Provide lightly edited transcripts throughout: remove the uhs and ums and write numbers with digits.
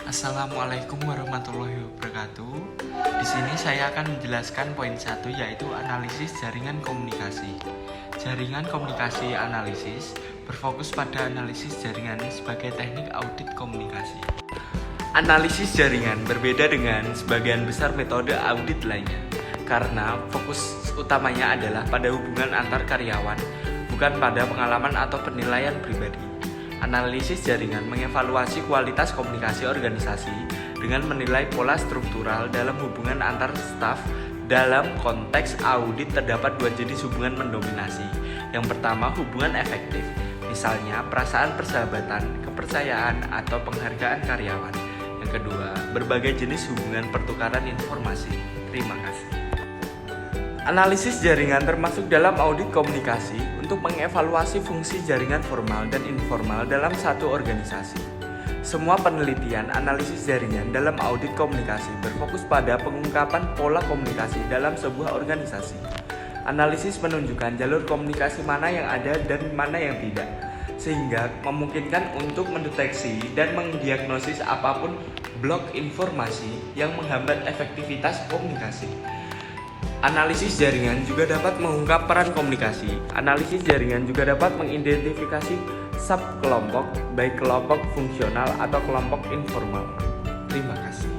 Assalamualaikum warahmatullahi wabarakatuh. Di sini saya akan menjelaskan poin 1, yaitu analisis jaringan komunikasi. Jaringan komunikasi analisis berfokus pada analisis jaringan sebagai teknik audit komunikasi. Analisis jaringan berbeda dengan sebagian besar metode audit lainnya, karena fokus utamanya adalah pada hubungan antar karyawan, bukan pada pengalaman atau penilaian pribadi. Analisis jaringan mengevaluasi kualitas komunikasi organisasi dengan menilai pola struktural dalam hubungan antar staf. Dalam konteks audit terdapat dua jenis hubungan mendominasi. Yang pertama, hubungan efektif, misalnya perasaan persahabatan, kepercayaan, atau penghargaan karyawan. Yang kedua, berbagai jenis hubungan pertukaran informasi. Terima kasih. Analisis jaringan termasuk dalam audit komunikasi untuk mengevaluasi fungsi jaringan formal dan informal dalam satu organisasi. Semua penelitian analisis jaringan dalam audit komunikasi berfokus pada pengungkapan pola komunikasi dalam sebuah organisasi. Analisis menunjukkan jalur komunikasi mana yang ada dan mana yang tidak, sehingga memungkinkan untuk mendeteksi dan mendiagnosis apapun blok informasi yang menghambat efektivitas komunikasi. Analisis jaringan juga dapat mengungkap peran komunikasi. Analisis jaringan juga dapat mengidentifikasi subkelompok, baik kelompok fungsional atau kelompok informal. Terima kasih.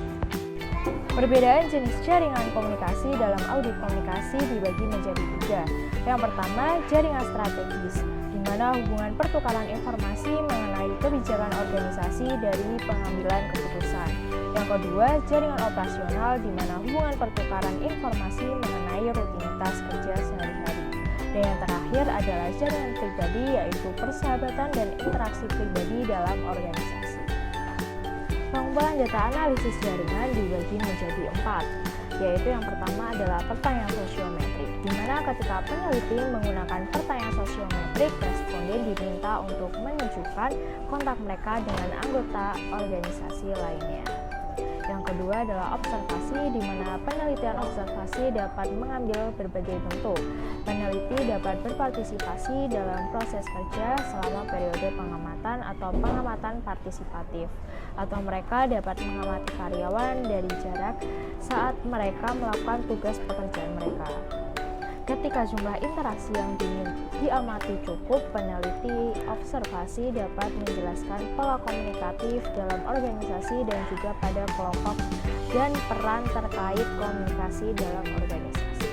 Perbedaan jenis jaringan komunikasi dalam audit komunikasi dibagi menjadi tiga. Yang pertama, jaringan strategis, di mana hubungan pertukaran informasi mengenai kebijakan organisasi dari pengambilan keputusan. Yang kedua, jaringan operasional, di mana hubungan pertukaran informasi mengenai rutinitas kerja sehari-hari. Dan yang terakhir adalah jaringan pribadi, yaitu persahabatan dan interaksi pribadi dalam organisasi. Pengumpulan data analisis jaringan dibagi menjadi 4, yaitu yang pertama adalah pertanyaan sosiometrik, di mana ketika peneliti menggunakan pertanyaan sosiometrik, responden diminta untuk menunjukkan kontak mereka dengan anggota organisasi lainnya. Yang kedua adalah observasi, di mana penelitian observasi dapat mengambil berbagai bentuk. Peneliti dapat berpartisipasi dalam proses kerja selama periode pengamatan atau pengamatan partisipatif, atau mereka dapat mengamati karyawan dari jarak saat mereka melakukan tugas pekerjaan mereka. Ketika jumlah interaksi yang diamati cukup, peneliti observasi dapat menjelaskan pola komunikatif dalam organisasi dan juga pada kelompok dan peran terkait komunikasi dalam organisasi.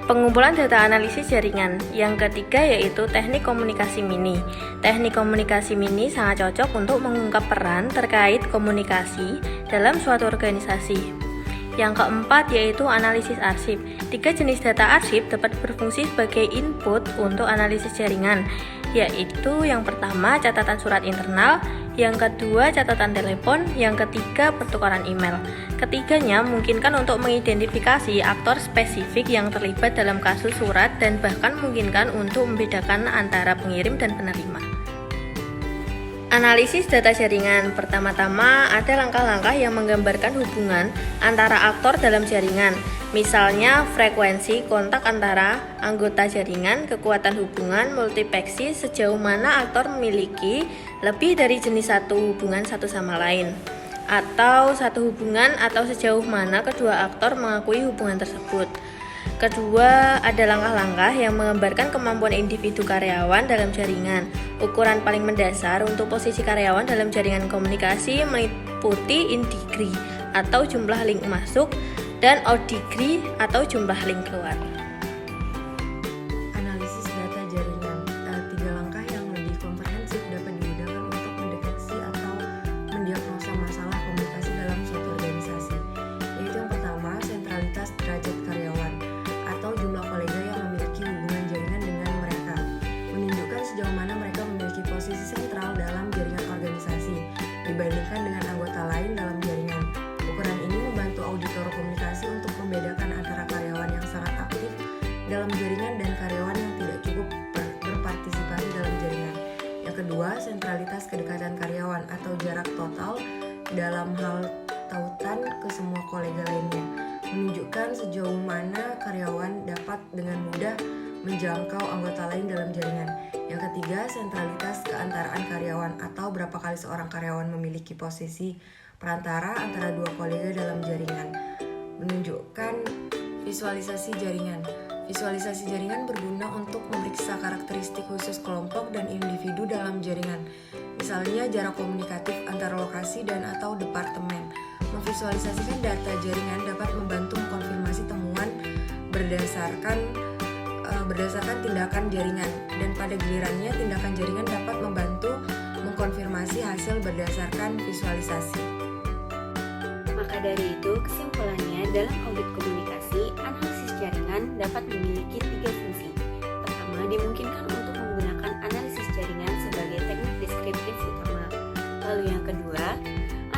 Pengumpulan data analisis jaringan. Yang ketiga yaitu teknik komunikasi mini. Teknik komunikasi mini sangat cocok untuk mengungkap peran terkait komunikasi dalam suatu organisasi. Yang keempat yaitu analisis arsip. 3 jenis data arsip dapat berfungsi sebagai input untuk analisis jaringan, yaitu yang pertama catatan surat internal, yang kedua catatan telepon, yang ketiga pertukaran email. Ketiganya memungkinkan untuk mengidentifikasi aktor spesifik yang terlibat dalam kasus surat dan bahkan memungkinkan untuk membedakan antara pengirim dan penerima. Analisis data jaringan. Pertama-tama ada langkah-langkah yang menggambarkan hubungan antara aktor dalam jaringan. Misalnya frekuensi kontak antara anggota jaringan, kekuatan hubungan, multipleksi, sejauh mana aktor memiliki lebih dari jenis satu hubungan satu sama lain, atau satu hubungan atau sejauh mana kedua aktor mengakui hubungan tersebut. Kedua, ada langkah-langkah yang menggambarkan kemampuan individu karyawan dalam jaringan. Ukuran paling mendasar untuk posisi karyawan dalam jaringan komunikasi meliputi in degree atau jumlah link masuk dan out degree atau jumlah link keluar. Analisis data jaringan. 3 langkah yang lebih komprehensif dapat digunakan untuk mendeteksi atau mendiagnosa masalah komunikasi dalam suatu organisasi, yaitu yang pertama, sentralitas derajat karyawan atau jumlah kolega yang memiliki hubungan jaringan dengan mereka, menunjukkan sejauh mana mereka memiliki posisi sentral dalam jaringan organisasi dibandingkan dengan anggota lain dalam jaringan. Ukuran ini membantu auditor komunikasi untuk membedakan antara karyawan yang sangat aktif dalam jaringan dan karyawan yang tidak cukup berpartisipasi dalam jaringan. Yang kedua, sentralitas kedekatan karyawan atau jarak total dalam hal tautan ke semua kolega lainnya, menunjukkan sejauh mana karyawan dapat dengan mudah menjangkau anggota lain dalam jaringan. Yang ketiga, sentralitas keantaraan karyawan atau berapa kali seorang karyawan memiliki posisi perantara antara dua kolega dalam jaringan. Menunjukkan visualisasi jaringan. Visualisasi jaringan berguna untuk memeriksa karakteristik khusus kelompok dan individu dalam jaringan. Misalnya jarak komunikatif antar lokasi dan atau departemen. Memvisualisasikan data jaringan dapat membantu mengkonfirmasi temuan berdasarkan tindakan jaringan, dan pada gilirannya tindakan jaringan dapat membantu mengkonfirmasi hasil berdasarkan visualisasi. Maka dari itu, kesimpulannya dalam audit komunikasi, analisis jaringan dapat memiliki 3 fungsi. Pertama, dimungkinkan untuk menggunakan analisis jaringan sebagai teknik deskriptif utama. Lalu yang kedua,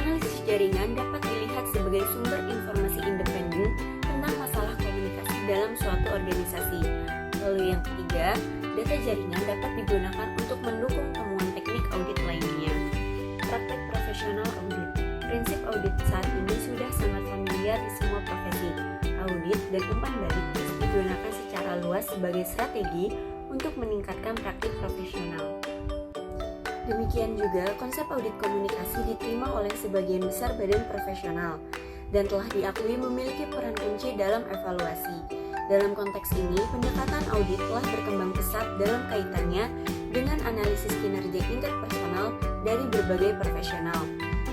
analisis jaringan dapat dilihat sebagai sumber informasi independen tentang masalah komunikasi dalam suatu organisasi. Lalu yang ketiga, data jaringan dapat digunakan untuk mendukung temuan teknik audit lainnya. Praktek profesional audit. Prinsip audit saat ini sudah sangat familiar di semua profesi. Audit dan umpan balik digunakan secara luas sebagai strategi untuk meningkatkan praktik profesional. Demikian juga konsep audit komunikasi diterima oleh sebagian besar badan profesional dan telah diakui memiliki peran kunci dalam evaluasi. Dalam konteks ini, pendekatan audit telah berkembang pesat dalam kaitannya dengan analisis kinerja interpersonal dari berbagai profesional.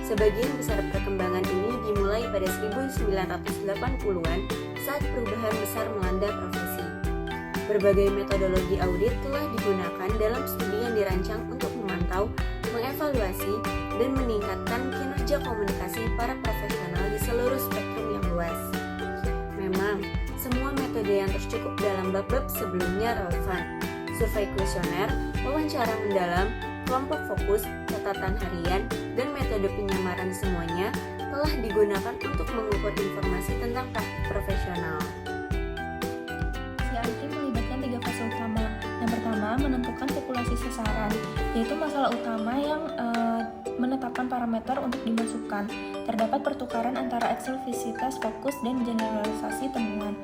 Sebagian besar perkembangan ini dimulai pada 1980-an saat perubahan besar melanda profesi. Berbagai metodologi audit telah digunakan dalam studi yang dirancang untuk memantau, mengevaluasi, dan meningkatkan kinerja komunikasi para profesional di seluruh spektrum yang luas. Memang, semua metode yang tercukup dalam bab-bab sebelumnya relevan. Survei kuesioner, wawancara mendalam, kelompok fokus, catatan harian, dan metode penyamaran semuanya telah digunakan untuk mengukur informasi tentang praktik profesional. CRT melibatkan 3 fase utama. Yang pertama, menentukan populasi sasaran, yaitu masalah utama yang menetapkan parameter untuk dimasukkan. Terdapat pertukaran antara eksklusivitas fokus dan generalisasi temuan.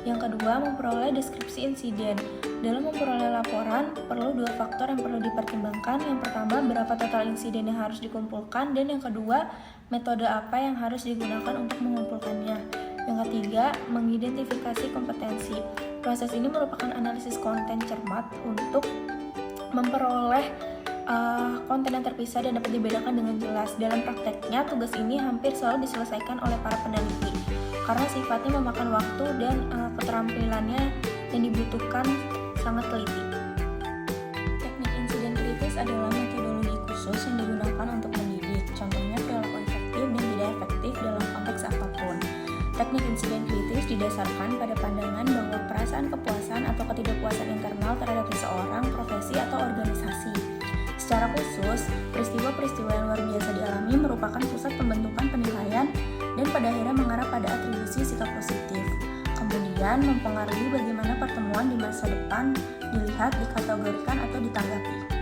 Yang kedua, memperoleh deskripsi insiden. Dalam memperoleh laporan, perlu 2 faktor yang perlu dipertimbangkan. Yang pertama, berapa total insiden yang harus dikumpulkan, dan yang kedua, metode apa yang harus digunakan untuk mengumpulkannya. Yang ketiga, mengidentifikasi kompetensi. Proses ini merupakan analisis konten cermat untuk memperoleh konten yang terpisah dan dapat dibedakan dengan jelas. Dalam prakteknya, tugas ini hampir selalu diselesaikan oleh para peneliti karena sifatnya memakan waktu dan keterampilannya yang dibutuhkan sangat teliti. Teknik insiden kritis adalah metodologi khusus yang digunakan untuk mendidik. Contohnya perilaku efektif dan tidak efektif dalam konteks apapun. Teknik insiden kritis didasarkan pada pandangan bahwa perasaan kepuasan atau ketidakpuasan internal terhadap seseorang, profesi, atau organisasi. Secara khusus, peristiwa-peristiwa yang luar biasa dialami merupakan pusat pembentukan penilaian dan pada akhirnya mengarah pada atribusi sikap positif. Kemudian mempengaruhi bagaimana pertemuan di masa depan dilihat, dikategorikan, atau ditanggapi.